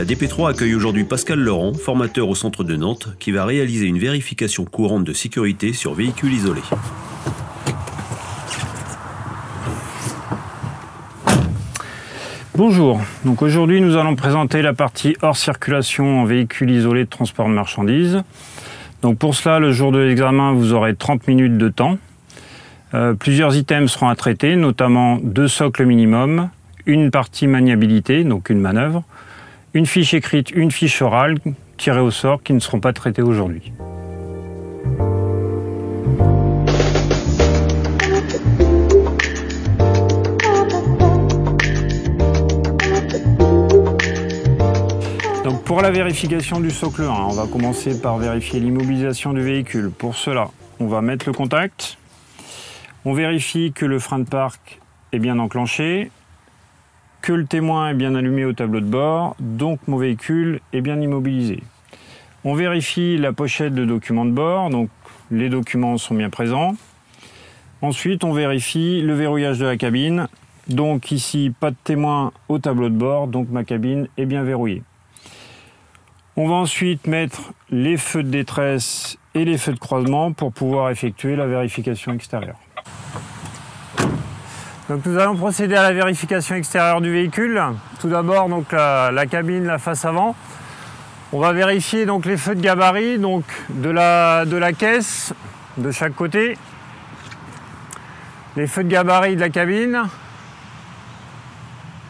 La DP3 accueille aujourd'hui Pascal Laurent, formateur au centre de Nantes, qui va réaliser une vérification courante de sécurité sur véhicules isolés. Bonjour, donc aujourd'hui nous allons présenter la partie hors circulation en véhicule isolé de transport de marchandises. Donc pour cela, le jour de l'examen, vous aurez 30 minutes de temps. Plusieurs items seront à traiter, notamment 2 socles minimum, une partie maniabilité, donc une manœuvre, une fiche écrite, une fiche orale tirée au sort qui ne seront pas traitées aujourd'hui. Donc pour la vérification du socle 1, on va commencer par vérifier l'immobilisation du véhicule. Pour cela, on va mettre le contact. On vérifie que le frein de parc est bien enclenché, que le témoin est bien allumé au tableau de bord, donc mon véhicule est bien immobilisé. On vérifie la pochette de documents de bord, donc les documents sont bien présents. Ensuite, on vérifie le verrouillage de la cabine. Donc ici, pas de témoin au tableau de bord, donc ma cabine est bien verrouillée. On va ensuite mettre les feux de détresse et les feux de croisement pour pouvoir effectuer la vérification extérieure. Donc nous allons procéder à la vérification extérieure du véhicule. Tout d'abord donc la cabine, la face avant. On va vérifier donc les feux de gabarit donc de la caisse de chaque côté. Les feux de gabarit de la cabine.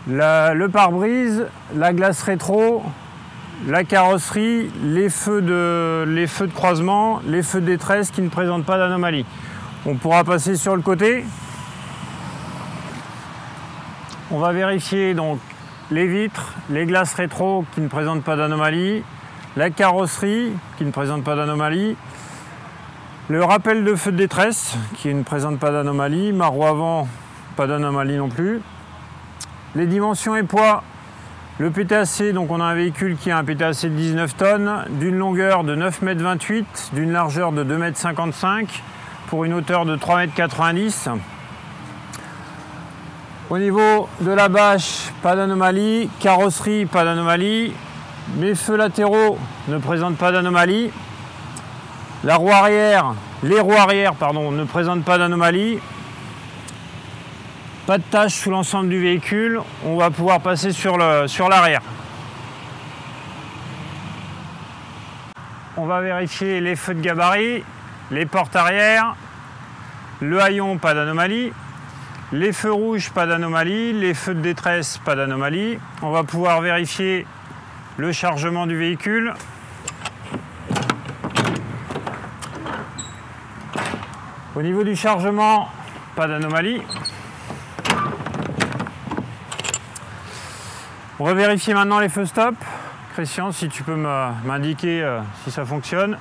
Le pare-brise, la glace rétro, la carrosserie, les feux de croisement, les feux de détresse qui ne présentent pas d'anomalie. On pourra passer sur le côté. On va vérifier donc les vitres, les glaces rétro qui ne présentent pas d'anomalie, la carrosserie qui ne présente pas d'anomalie, le rappel de feu de détresse qui ne présente pas d'anomalie, ma roue avant, pas d'anomalie non plus. Les dimensions et poids, le PTAC, donc on a un véhicule qui a un PTAC de 19 tonnes, d'une longueur de 9,28 m, d'une largeur de 2,55 m, pour une hauteur de 3,90 m. Au niveau de la bâche, pas d'anomalie, carrosserie, pas d'anomalie, mes feux latéraux ne présentent pas d'anomalie, les roues arrière, ne présentent pas d'anomalie, pas de taches sous l'ensemble du véhicule, on va pouvoir passer sur l'arrière. On va vérifier les feux de gabarit, les portes arrière, le haillon, pas d'anomalie. Les feux rouges, pas d'anomalie. Les feux de détresse, pas d'anomalie. On va pouvoir vérifier le chargement du véhicule. Au niveau du chargement, pas d'anomalie. On va vérifier maintenant les feux stop. Christian, si tu peux m'indiquer si ça fonctionne.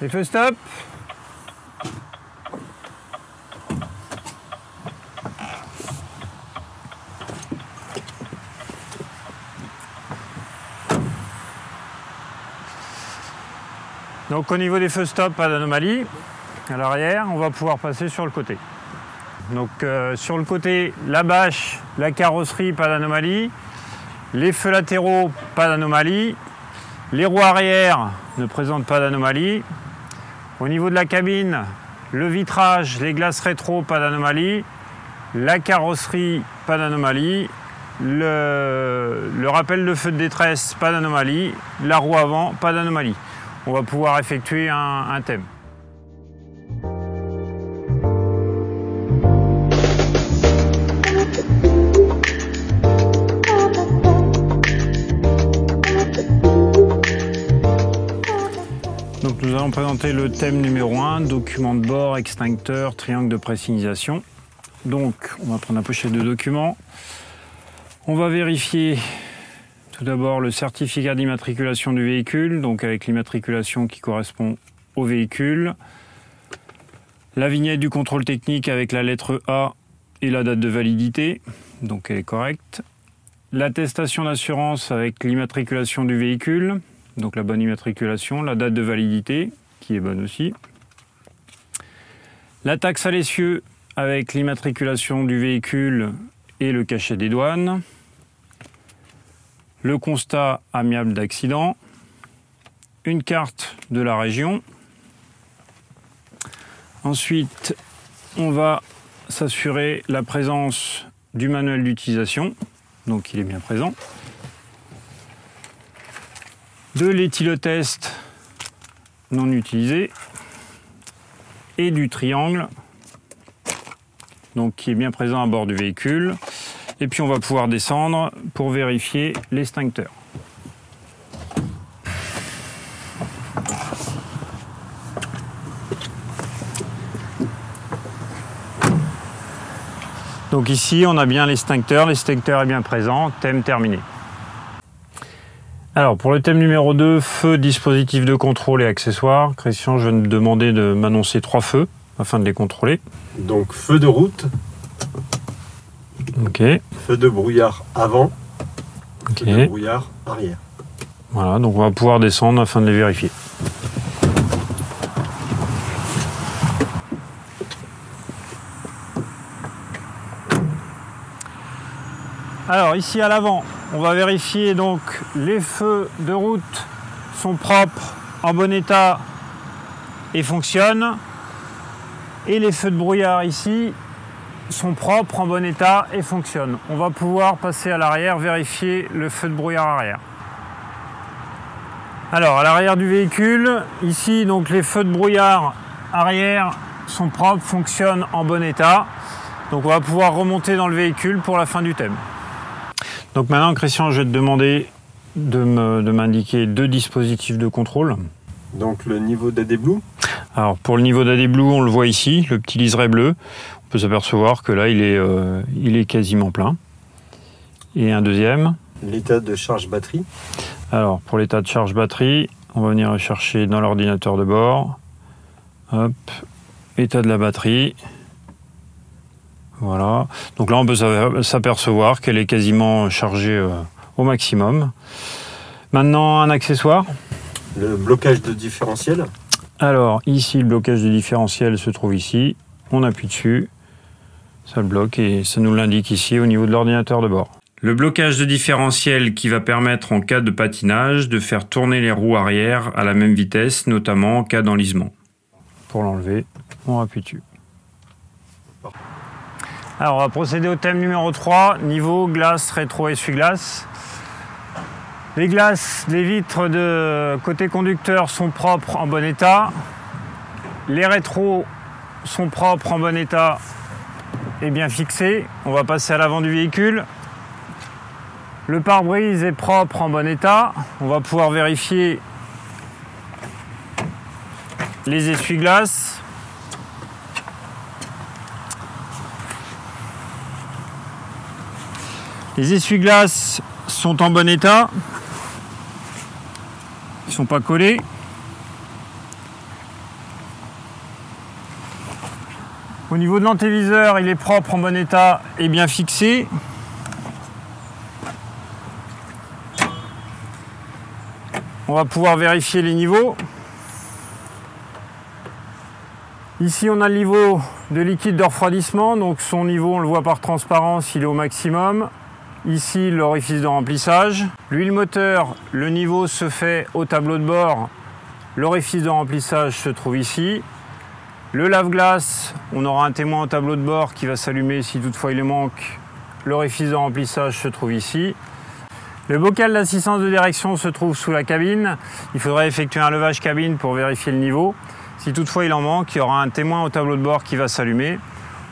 Les feux stop. Donc au niveau des feux stop, pas d'anomalie. À l'arrière, on va pouvoir passer sur le côté. Donc sur le côté, la bâche, la carrosserie, pas d'anomalie. Les feux latéraux, pas d'anomalie. Les roues arrière ne présentent pas d'anomalie. Au niveau de la cabine, le vitrage, les glaces rétro, pas d'anomalie. La carrosserie, pas d'anomalie. Le rappel de feu de détresse, pas d'anomalie. La roue avant, pas d'anomalie. On va pouvoir effectuer un thème. Donc nous allons présenter le thème numéro 1, document de bord, extincteur, triangle de présignalisation. Donc on va prendre la pochette de documents. On va vérifier tout d'abord le certificat d'immatriculation du véhicule, donc avec l'immatriculation qui correspond au véhicule. La vignette du contrôle technique avec la lettre A et la date de validité, donc elle est correcte. l'attestation d'assurance avec l'immatriculation du véhicule, donc la bonne immatriculation, la date de validité, qui est bonne aussi. La taxe à l'essieu avec l'immatriculation du véhicule et le cachet des douanes. Le constat amiable d'accident. Une carte de la région. Ensuite, on va s'assurer la présence du manuel d'utilisation, donc il est bien présent. De l'éthylotest non utilisé et du triangle, donc qui est bien présent à bord du véhicule. Et puis on va pouvoir descendre pour vérifier l'extincteur. Donc ici, on a bien l'extincteur est bien présent, thème terminé. Alors pour le thème numéro 2, feu, dispositif de contrôle et accessoires, Christian, je vais te demander de m'annoncer 3 feux afin de les contrôler. Donc feu de route, Ok. feu de brouillard avant, Ok. feu de brouillard arrière. Voilà, donc on va pouvoir descendre afin de les vérifier. Alors ici à l'avant, on va vérifier donc les feux de route sont propres, en bon état et fonctionnent. Et les feux de brouillard ici sont propres, en bon état et fonctionnent. On va pouvoir passer à l'arrière, vérifier le feu de brouillard arrière. Alors à l'arrière du véhicule, ici donc les feux de brouillard arrière sont propres, fonctionnent en bon état. Donc on va pouvoir remonter dans le véhicule pour la fin du thème. Donc maintenant, Christian, je vais te demander de m'indiquer 2 dispositifs de contrôle. Donc le niveau d'AD Blue, Alors pour le niveau d'AD Blue, on le voit ici, le petit liseré bleu. On peut s'apercevoir que là, il est quasiment plein. Et un deuxième. l'état de charge batterie, Alors pour l'état de charge batterie, on va venir chercher dans l'ordinateur de bord. Hop, état de la batterie. Voilà, donc là on peut s'apercevoir qu'elle est quasiment chargée au maximum. Maintenant un accessoire. le blocage de différentiel, Alors ici le blocage de différentiel se trouve ici. On appuie dessus, ça le bloque et ça nous l'indique ici au niveau de l'ordinateur de bord. Le blocage de différentiel qui va permettre en cas de patinage de faire tourner les roues arrière à la même vitesse, notamment en cas d'enlisement. Pour l'enlever, on appuie dessus. Alors on va procéder au thème numéro 3, niveau glace, rétro, essuie-glace. Les glaces, les vitres de côté conducteur sont propres, en bon état. Les rétros sont propres, en bon état et bien fixés. On va passer à l'avant du véhicule. Le pare-brise est propre, en bon état. On va pouvoir vérifier les essuie-glaces. Les essuie-glaces sont en bon état. Ils ne sont pas collés. Au niveau de l'antéviseur, il est propre, en bon état et bien fixé. On va pouvoir vérifier les niveaux. Ici, on a le niveau de liquide de refroidissement. Donc son niveau, on le voit par transparence, il est au maximum. Ici, l'orifice de remplissage. L'huile moteur, le niveau se fait au tableau de bord. L'orifice de remplissage se trouve ici. Le lave-glace, on aura un témoin au tableau de bord qui va s'allumer si toutefois il manque. L'orifice de remplissage se trouve ici. Le bocal d'assistance de direction se trouve sous la cabine. Il faudra effectuer un levage cabine pour vérifier le niveau. Si toutefois il en manque, il y aura un témoin au tableau de bord qui va s'allumer.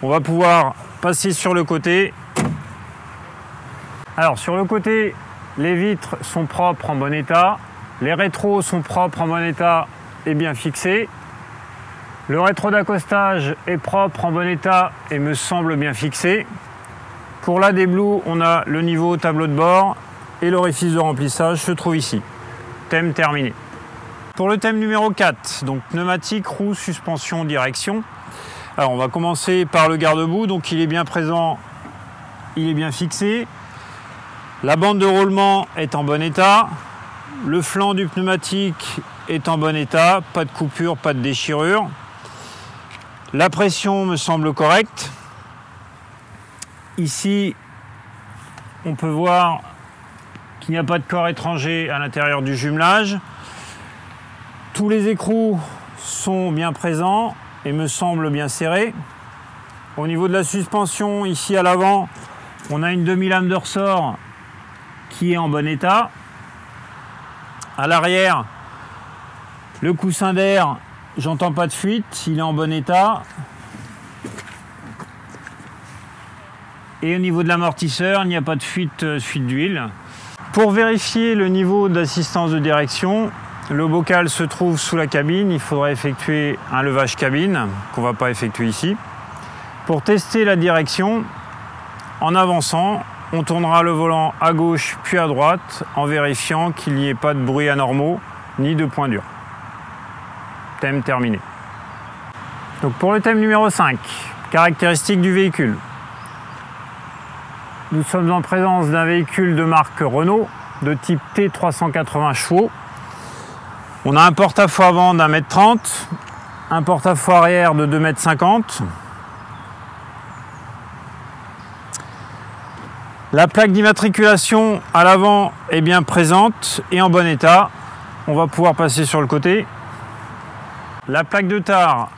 On va pouvoir passer sur le côté. Alors sur le côté, les vitres sont propres, en bon état. Les rétros sont propres, en bon état et bien fixés. Le rétro d'accostage est propre, en bon état et me semble bien fixé. Pour l'AD Blue, on a le niveau au tableau de bord et l'orifice de remplissage se trouve ici. Thème terminé. Pour le thème numéro 4, donc pneumatique, roue, suspension, direction. Alors on va commencer par le garde-boue, donc il est bien présent, il est bien fixé. La bande de roulement est en bon état. Le flanc du pneumatique est en bon état. Pas de coupure, pas de déchirure. La pression me semble correcte. Ici, on peut voir qu'il n'y a pas de corps étranger à l'intérieur du jumelage. Tous les écrous sont bien présents et me semblent bien serrés. Au niveau de la suspension, ici à l'avant, on a une demi-lame de ressort qui est en bon état. À l'arrière, le coussin d'air, j'entends pas de fuite, il est en bon état. Et au niveau de l'amortisseur, il n'y a pas de fuite d'huile. Pour vérifier le niveau d'assistance de direction, le bocal se trouve sous la cabine. Il faudra effectuer un levage cabine qu'on ne va pas effectuer ici. Pour tester la direction, en avançant, on tournera le volant à gauche puis à droite en vérifiant qu'il n'y ait pas de bruits anormaux ni de points durs. Thème terminé. Donc pour le thème numéro 5, caractéristiques du véhicule. Nous sommes en présence d'un véhicule de marque Renault de type T380 chevaux. On a un porte-à-faux avant d'1,30 m, un porte-à-faux arrière de 2,50 m. La plaque d'immatriculation à l'avant est bien présente et en bon état. On va pouvoir passer sur le côté. La plaque de tare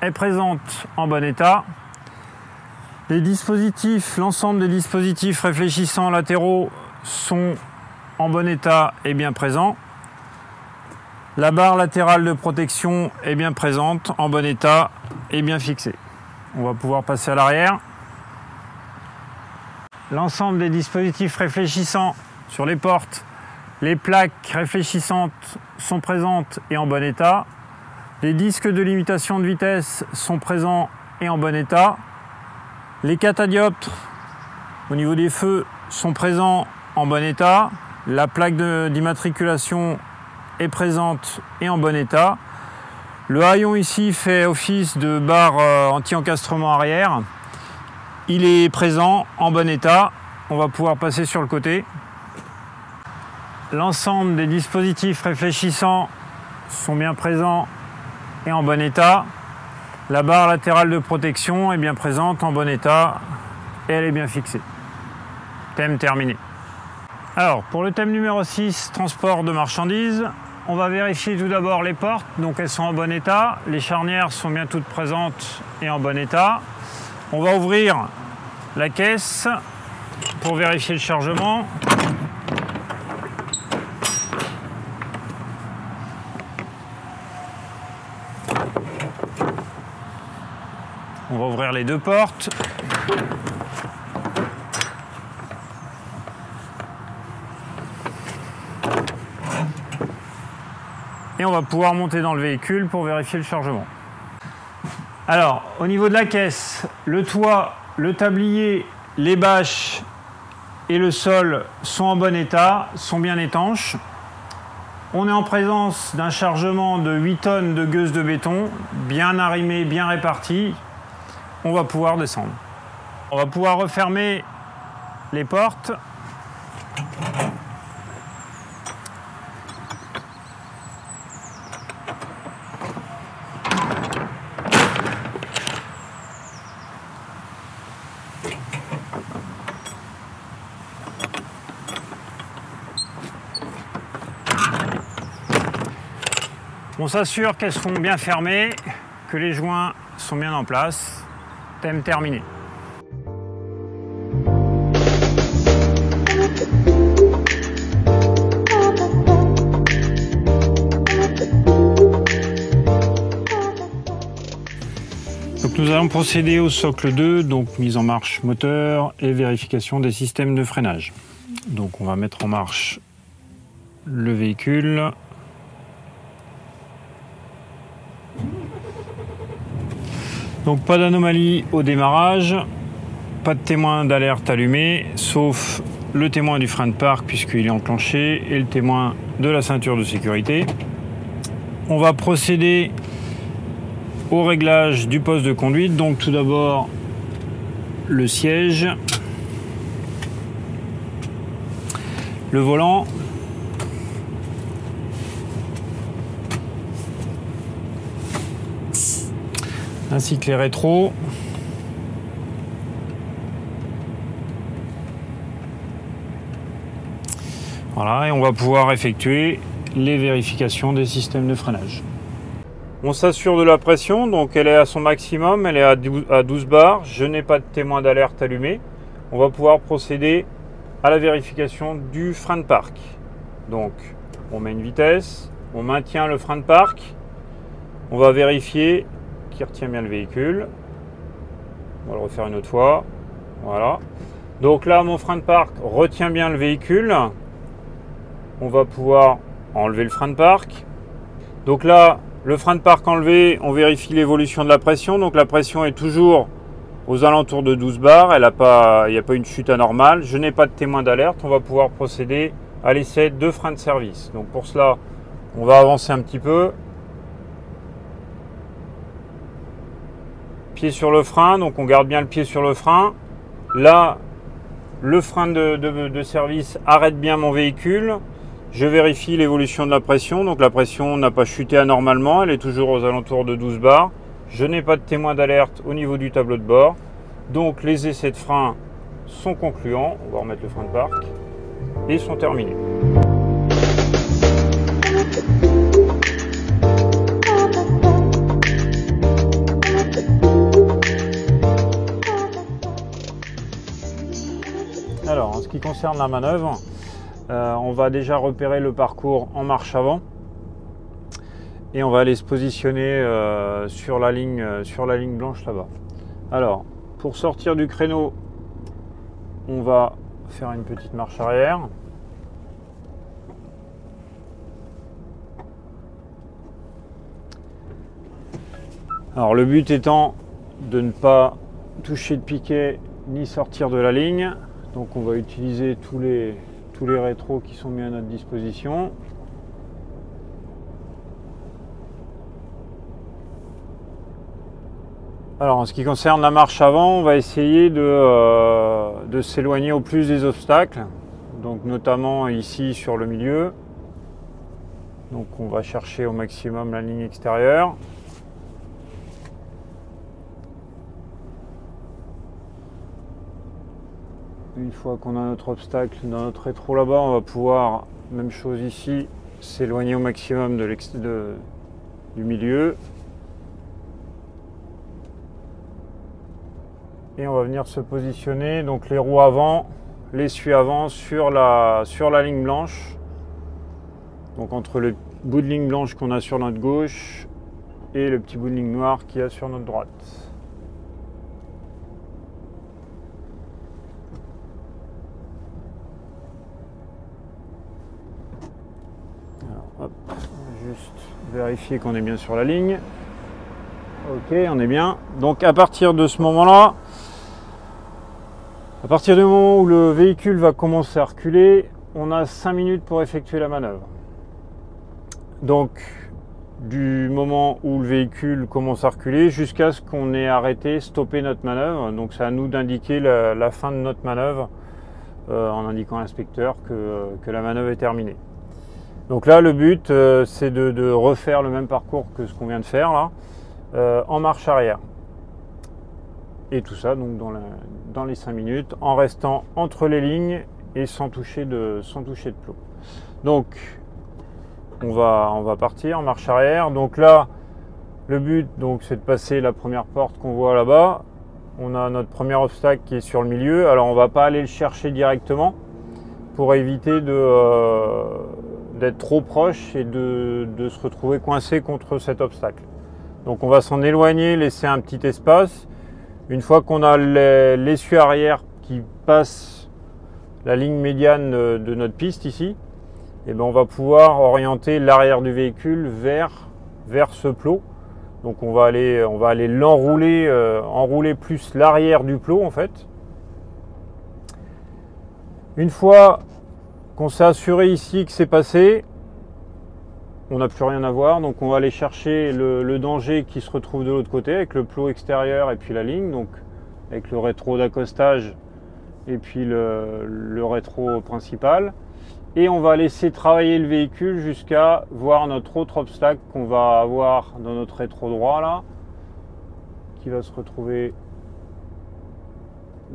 est présente en bon état. Les dispositifs, l'ensemble des dispositifs réfléchissants latéraux sont en bon état et bien présents. La barre latérale de protection est bien présente, en bon état et bien fixée. On va pouvoir passer à l'arrière. L'ensemble des dispositifs réfléchissants sur les portes, les plaques réfléchissantes sont présentes et en bon état. Les disques de limitation de vitesse sont présents et en bon état. Les catadioptres au niveau des feux sont présents en bon état. La plaque d'immatriculation est présente et en bon état. Le haillon ici fait office de barre anti-encastrement arrière. Il est présent en bon état. On va pouvoir passer sur le côté. L'ensemble des dispositifs réfléchissants sont bien présents et en bon état. La barre latérale de protection est bien présente, en bon état, et elle est bien fixée. Thème terminé. Alors, pour le thème numéro 6, transport de marchandises, on va vérifier tout d'abord les portes. Donc elles sont en bon état, les charnières sont bien toutes présentes et en bon état. On va ouvrir la caisse pour vérifier le chargement. On va ouvrir les deux portes. Et on va pouvoir monter dans le véhicule pour vérifier le chargement. Alors, au niveau de la caisse, le toit, le tablier, les bâches et le sol sont en bon état, sont bien étanches. On est en présence d'un chargement de 8 tonnes de gueuse de béton, bien arrimé, bien réparti. On va pouvoir descendre. On va pouvoir refermer les portes. On s'assure qu'elles sont bien fermées, que les joints sont bien en place. Thème terminé. Donc nous allons procéder au socle 2, donc mise en marche moteur et vérification des systèmes de freinage. Donc on va mettre en marche le véhicule. Donc pas d'anomalie au démarrage, pas de témoin d'alerte allumé, sauf le témoin du frein de parc puisqu'il est enclenché et le témoin de la ceinture de sécurité. On va procéder au réglage du poste de conduite. Donc tout d'abord le siège. le volant. Ainsi que les rétros. Voilà, et on va pouvoir effectuer les vérifications des systèmes de freinage. On s'assure de la pression, donc elle est à son maximum, elle est à 12 bars. Je n'ai pas de témoin d'alerte allumé. On va pouvoir procéder à la vérification du frein de parc. Donc, on met une vitesse, on maintient le frein de parc, on va vérifier qu'il retient bien le véhicule. On va le refaire une autre fois. Voilà. Donc là, mon frein de parc retient bien le véhicule. On va pouvoir enlever le frein de parc. Donc là, le frein de parc enlevé, on vérifie l'évolution de la pression. Donc la pression est toujours aux alentours de 12 bars. Il n'y a pas une chute anormale. Je n'ai pas de témoin d'alerte. On va pouvoir procéder à l'essai de frein de service. Donc pour cela, on va avancer un petit peu. Pied sur le frein. Donc on garde bien le pied sur le frein. Là, le frein de service arrête bien mon véhicule. Je vérifie l'évolution de la pression, donc la pression n'a pas chuté anormalement, elle est toujours aux alentours de 12 bars. Je n'ai pas de témoin d'alerte au niveau du tableau de bord. Donc les essais de frein sont concluants, on va remettre le frein de parc, et sont terminés. Alors en ce qui concerne la manœuvre, on va déjà repérer le parcours en marche avant et on va aller se positionner sur la ligne blanche là-bas. Alors, pour sortir du créneau, on va faire une petite marche arrière. Alors, le but étant de ne pas toucher de piquet ni sortir de la ligne. Donc, on va utiliser tous les rétros qui sont mis à notre disposition. Alors en ce qui concerne la marche avant, on va essayer de s'éloigner au plus des obstacles, donc notamment ici sur le milieu. Donc on va chercher au maximum la ligne extérieure. Une fois qu'on a notre obstacle dans notre rétro là-bas, on va pouvoir, même chose ici, s'éloigner au maximum du milieu. Et on va venir se positionner, donc les roues avant, l'essuie avant sur la ligne blanche. Donc entre le bout de ligne blanche qu'on a sur notre gauche et le petit bout de ligne noire qu'il y a sur notre droite. Hop, juste vérifier qu'on est bien sur la ligne. Ok, on est bien. Donc à partir de ce moment-là, à partir du moment où le véhicule va commencer à reculer, on a 5 minutes pour effectuer la manœuvre. Donc du moment où le véhicule commence à reculer jusqu'à ce qu'on ait arrêté, stoppé notre manœuvre. Donc c'est à nous d'indiquer la fin de notre manœuvre en indiquant à l'inspecteur que la manœuvre est terminée. Donc là, le but, c'est de refaire le même parcours que ce qu'on vient de faire là, en marche arrière. Et tout ça donc dans les 5 minutes, en restant entre les lignes et sans toucher de plomb. Donc, on va partir en marche arrière. Donc là, le but, c'est de passer la première porte qu'on voit là-bas. On a notre premier obstacle qui est sur le milieu. Alors, on va pas aller le chercher directement pour éviter d'être trop proche et de se retrouver coincé contre cet obstacle. Donc on va s'en éloigner, laisser un petit espace. Une fois qu'on a l'essuie arrière qui passe la ligne médiane de notre piste ici, et on va pouvoir orienter l'arrière du véhicule vers ce plot. Donc on va aller l'enrouler, enrouler plus l'arrière du plot en fait. Une fois qu'on s'est assuré ici que c'est passé, on n'a plus rien à voir, donc on va aller chercher le danger qui se retrouve de l'autre côté avec le plot extérieur et puis la ligne, donc avec le rétro d'accostage et puis le rétro principal. Et on va laisser travailler le véhicule jusqu'à voir notre autre obstacle qu'on va avoir dans notre rétro droit là, qui va se retrouver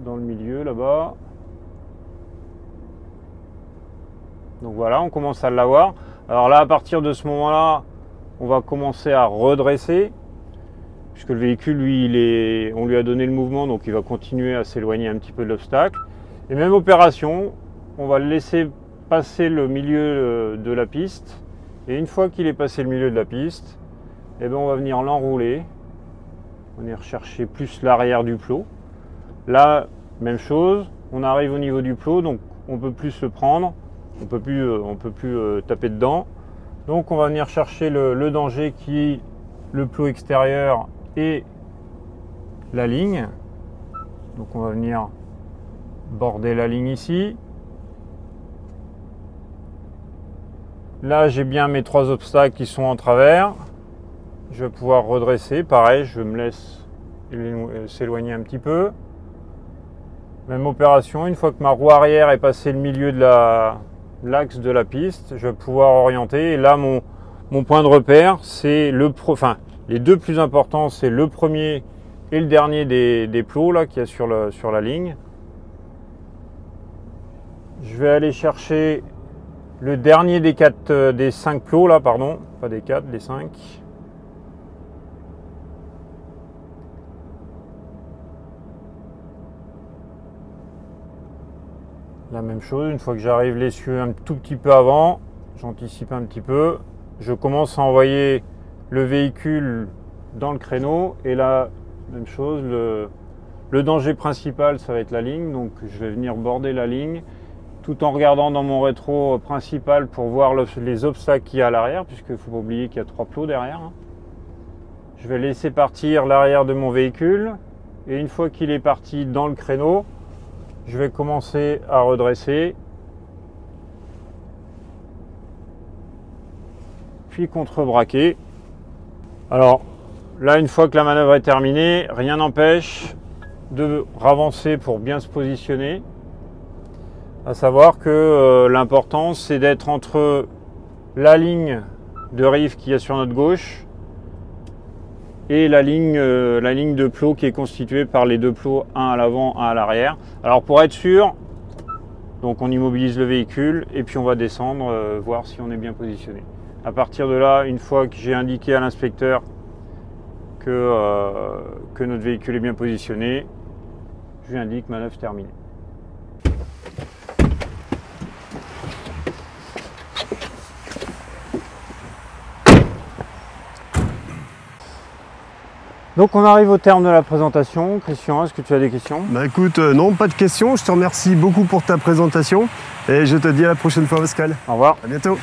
dans le milieu là-bas. Donc voilà, on commence à l'avoir. Alors là, à partir de ce moment-là, on va commencer à redresser, puisque le véhicule, lui, on lui a donné le mouvement, donc il va continuer à s'éloigner un petit peu de l'obstacle. Et même opération, on va le laisser passer le milieu de la piste. Et une fois qu'il est passé le milieu de la piste, eh ben on va venir l'enrouler. On va venir chercher plus l'arrière du plot. Là, même chose, on arrive au niveau du plot, donc on ne peut plus se prendre. On peut plus taper dedans. Donc on va venir chercher le danger qui est le plot extérieur et la ligne. Donc on va venir border la ligne ici. Là j'ai bien mes 3 obstacles qui sont en travers. Je vais pouvoir redresser. Pareil, je me laisse s'éloigner un petit peu. Même opération, une fois que ma roue arrière est passée le milieu de l'axe de la piste, je vais pouvoir orienter. Et là, mon point de repère, c'est les deux plus importants, c'est le premier et le dernier des plots là qu'il y a sur la ligne. Je vais aller chercher le dernier des 5 plots là, pardon, pas des 4, des 5. La même chose, une fois que j'arrive l'essieu un tout petit peu avant, j'anticipe un petit peu, je commence à envoyer le véhicule dans le créneau et là, même chose, le danger principal ça va être la ligne, donc je vais venir border la ligne tout en regardant dans mon rétro principal pour voir les obstacles qu'il y a à l'arrière, puisqu'il ne faut pas oublier qu'il y a 3 plots derrière. Je vais laisser partir l'arrière de mon véhicule et une fois qu'il est parti dans le créneau, je vais commencer à redresser, puis contre-braquer. Alors là, une fois que la manœuvre est terminée, rien n'empêche de ravancer pour bien se positionner. À savoir que l'important, c'est d'être entre la ligne de rive qu'il y a sur notre gauche et la ligne de plot qui est constituée par les 2 plots, un à l'avant, un à l'arrière. Alors pour être sûr, donc on immobilise le véhicule et puis on va descendre, voir si on est bien positionné. À partir de là, une fois que j'ai indiqué à l'inspecteur que notre véhicule est bien positionné, je lui indique manœuvre terminée. Donc on arrive au terme de la présentation. Christian, est-ce que tu as des questions? Bah écoute, non, pas de questions. Je te remercie beaucoup pour ta présentation et je te dis à la prochaine fois, Pascal. Au revoir. À bientôt.